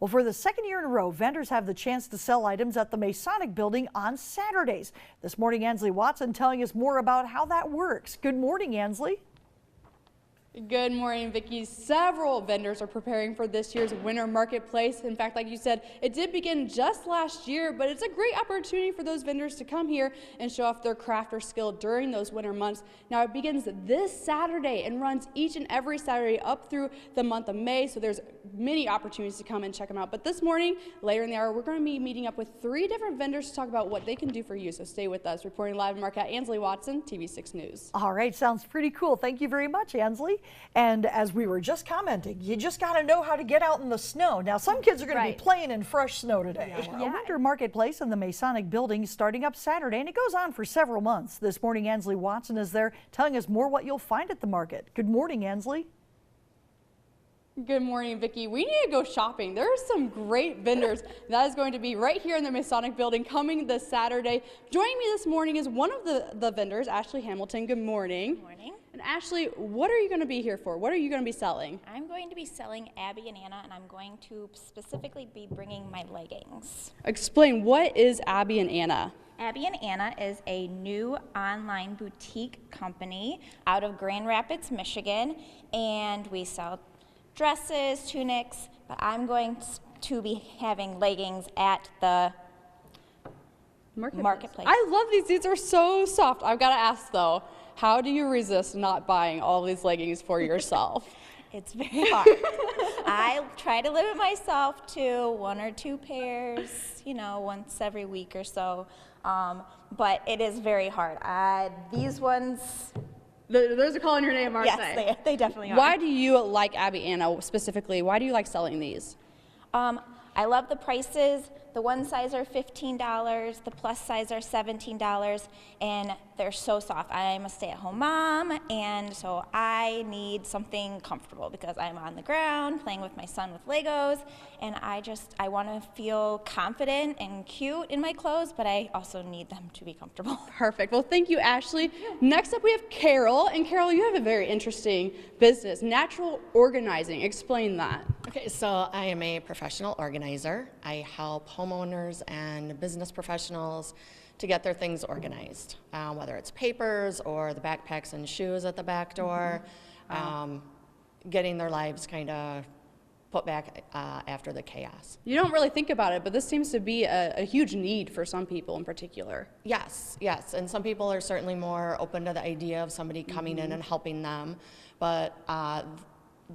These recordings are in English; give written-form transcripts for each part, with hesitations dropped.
Well, for the second year in a row, vendors have the chance to sell items at the Masonic Building on Saturdays. This morning, Ansley Watson telling us more about how that works. Good morning, Ansley. Good morning, Vicki. Several vendors are preparing for this year's Winter Marketplace. In fact, like you said, it did begin just last year, but it's a great opportunity for those vendors to come here and show off their craft or skill during those winter months. Now, it begins this Saturday and runs each and every Saturday up through the month of May, so there's many opportunities to come and check them out. But this morning, later in the hour, we're going to be meeting up with 3 different vendors to talk about what they can do for you, so stay with us. Reporting live in Marquette, Ansley Watson, TV6 News. All right, sounds pretty cool. Thank you very much, Ansley. And as we were just commenting, you just got to know how to get out in the snow. Now, some kids are going to be playing in fresh snow today. A winter marketplace in the Masonic Building starting up Saturday, and it goes on for several months. This morning, Ansley Watson is there telling us more what you'll find at the market. Good morning, Ansley. Good morning, Vicki. We need to go shopping. There are some great vendors that is going to be right here in the Masonic Building coming this Saturday. Joining me this morning is one of the vendors, Ashley Hamilton. Good morning. Good morning. And Ashley, what are you going to be here for? What are you going to be selling? I'm going to be selling Abby and Anna, and I'm going to specifically be bringing my leggings. Explain, what is Abby and Anna? Abby and Anna is a new online boutique company out of Grand Rapids, Michigan, and we sell dresses, tunics, but I'm going to be having leggings at the marketplace. I love these. These are so soft. I've got to ask though, how do you resist not buying all these leggings for yourself? It's very hard. I try to limit myself to 1 or 2 pairs, you know, once every week or so, but it is very hard. These ones... Those are calling your name, aren't they? Yes, they definitely are. Why do you like Abby Anna specifically? Why do you like selling these? I love the prices. The one size are $15, the plus size are $17, and they're so soft. I'm a stay-at-home mom, and so I need something comfortable because I'm on the ground playing with my son with Legos, and I want to feel confident and cute in my clothes, but I also need them to be comfortable. Perfect. Well, thank you, Ashley. Next up, we have Carol, and Carol, you have a very interesting business, Natural Organizing. Explain that. Okay, so I am a professional organizer. I help homeowners and business professionals to get their things organized, whether it's papers or the backpacks and shoes at the back door, getting their lives kind of put back after the chaos. You don't really think about it, but this seems to be a huge need for some people in particular. Yes, yes, and some people are certainly more open to the idea of somebody coming in and helping them, but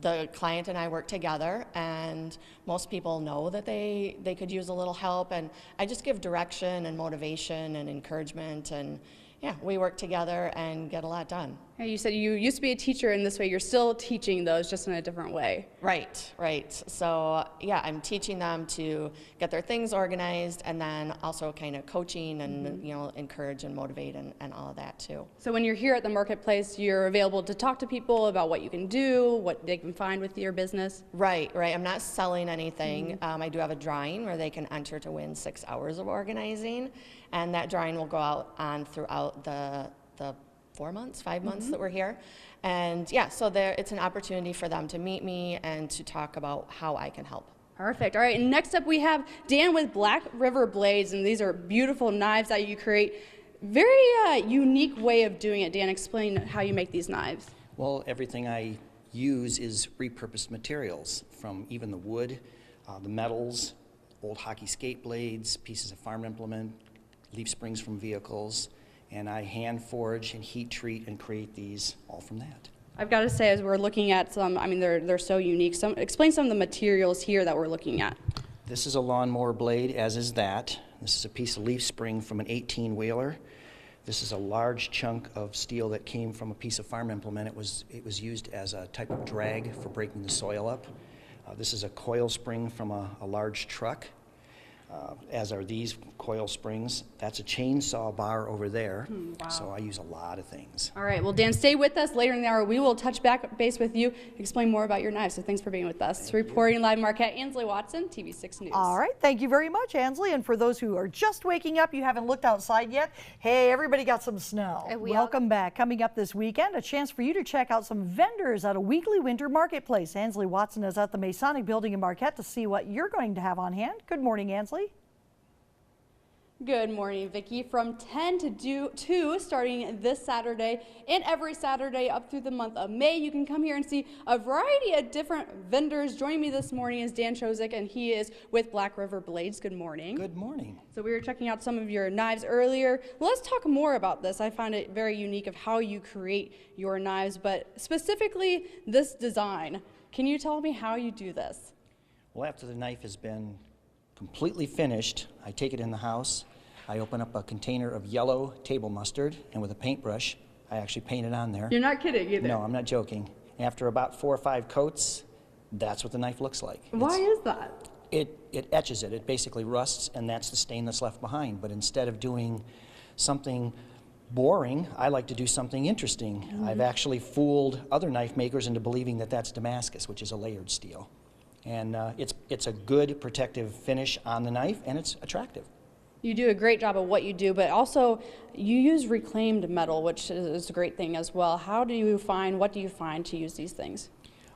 the client and I work together, and most people know that they could use a little help, and I just give direction and motivation and encouragement, and yeah, we work together and get a lot done. Yeah, you said you used to be a teacher in this way. You're still teaching those, just in a different way. Right, right. So yeah, I'm teaching them to get their things organized, and then also kind of coaching and you know, encourage and motivate and all of that too. So when you're here at the marketplace, you're available to talk to people about what you can do, what they can find with your business? Right, right. I'm not selling anything. I do have a drawing where they can enter to win 6 hours of organizing, and that drawing will go out on throughout the 4 months, 5 months that we're here. And yeah, so it's an opportunity for them to meet me and to talk about how I can help. Perfect. All right, and next up we have Dan with Black River Blades, and these are beautiful knives that you create. Very unique way of doing it. Dan, explain how you make these knives. Well, everything I use is repurposed materials, from even the wood, the metals, old hockey skate blades, pieces of farm implement, leaf springs from vehicles, and I hand forge and heat treat and create these all from that. I've got to say, as we're looking at some, I mean, they're so unique. Explain some of the materials here that we're looking at. This is a lawnmower blade, as is that. This is a piece of leaf spring from an 18-wheeler. This is a large chunk of steel that came from a piece of farm implement. It was used as a type of drag for breaking the soil up. This is a coil spring from a large truck. as are these coil springs. That's a chainsaw bar over there. Wow. So I use a lot of things. All right, well, Dan, stay with us. Later in the hour, we will touch base with you, explain more about your knives. So thanks for being with us. Reporting live, Marquette, Ansley Watson, TV6 News. All right, thank you very much, Ansley. And for those who are just waking up, you haven't looked outside yet, hey, everybody got some snow. Welcome back. Coming up this weekend, a chance for you to check out some vendors at a weekly winter marketplace. Ansley Watson is at the Masonic Building in Marquette to see what you're going to have on hand. Good morning, Ansley. Good morning, Vicki. From 10 to 2, starting this Saturday and every Saturday up through the month of May, you can come here and see a variety of different vendors. Joining me this morning is Dan Chozik, and he is with Black River Blades. Good morning. Good morning. So we were checking out some of your knives earlier. Let's talk more about this. I find it very unique of how you create your knives, but specifically this design. Can you tell me how you do this? Well, after the knife has been completely finished, I take it in the house, I open up a container of yellow table mustard, and with a paintbrush, I actually paint it on there. You're not kidding either. No, I'm not joking. After about 4 or 5 coats, that's what the knife looks like. Why is that? It etches it. It basically rusts, and that's the stain that's left behind. But instead of doing something boring, I like to do something interesting. I've actually fooled other knife makers into believing that that's Damascus, which is a layered steel. And it's a good protective finish on the knife, and it's attractive. You do a great job of what you do, but also you use reclaimed metal, which is a great thing as well. What do you find to use these things?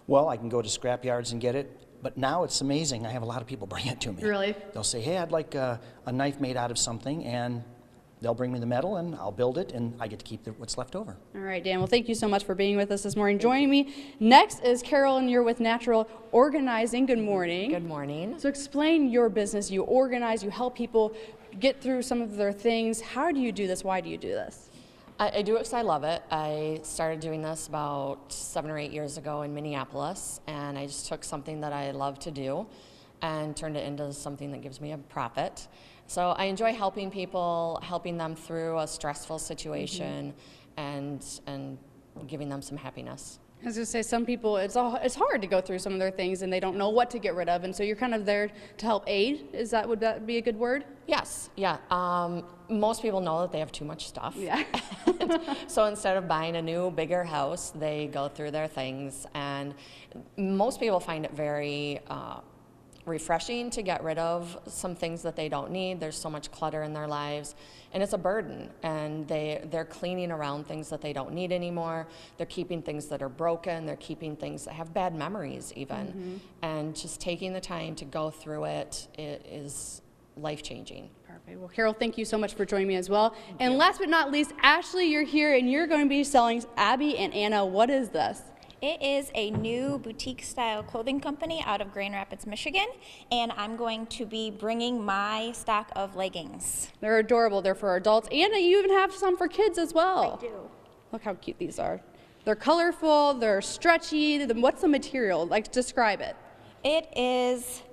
Well, I can go to scrap yards and get it, but now it's amazing. I have a lot of people bring it to me. Really? They'll say, hey, I'd like a knife made out of something, and they'll bring me the metal, and I'll build it, and I get to keep what's left over. All right, Dan. Well, thank you so much for being with us this morning. Joining me next is Carol, and you're with Natural Organizing. Good morning. Good morning. So explain your business. You organize, you help people get through some of their things. How do you do this? Why do you do this? I do it because I love it. I started doing this about 7 or 8 years ago in Minneapolis, and I just took something that I love to do and turned it into something that gives me a profit. So I enjoy helping people, helping them through a stressful situation, and giving them some happiness. I was going to say, some people, it's hard to go through some of their things and they don't know what to get rid of, and so you're kind of there to help aid. Would that be a good word? Yes, yeah. Most people know that they have too much stuff. Yeah. So instead of buying a new, bigger house, they go through their things, and most people find it very refreshing to get rid of some things that they don't need. There's so much clutter in their lives, and it's a burden, and they're cleaning around things that they don't need anymore. They're keeping things that are broken. They're keeping things that have bad memories even. And just taking the time to go through it is life-changing. Perfect. Well, Carol, thank you so much for joining me as well. And last but not least, Ashley, you're here and you're going to be selling Abby and Anna. What is this? It is a new boutique-style clothing company out of Grand Rapids, Michigan, and I'm going to be bringing my stock of leggings. They're adorable. They're for adults, and you even have some for kids as well. I do. Look how cute these are. They're colorful. They're stretchy. What's the material? Like, describe it. It is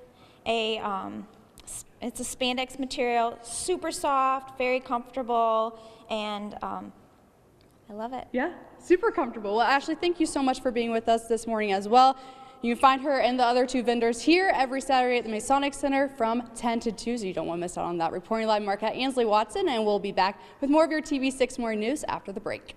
it's a spandex material, super soft, very comfortable, and I love it. Yeah, super comfortable. Well, Ashley, thank you so much for being with us this morning as well. You can find her and the other 2 vendors here every Saturday at the Masonic Center from 10 to 2, so you don't want to miss out on that. Reporting live, Marquette, Ansley Watson, and we'll be back with more of your TV6 Morning News after the break.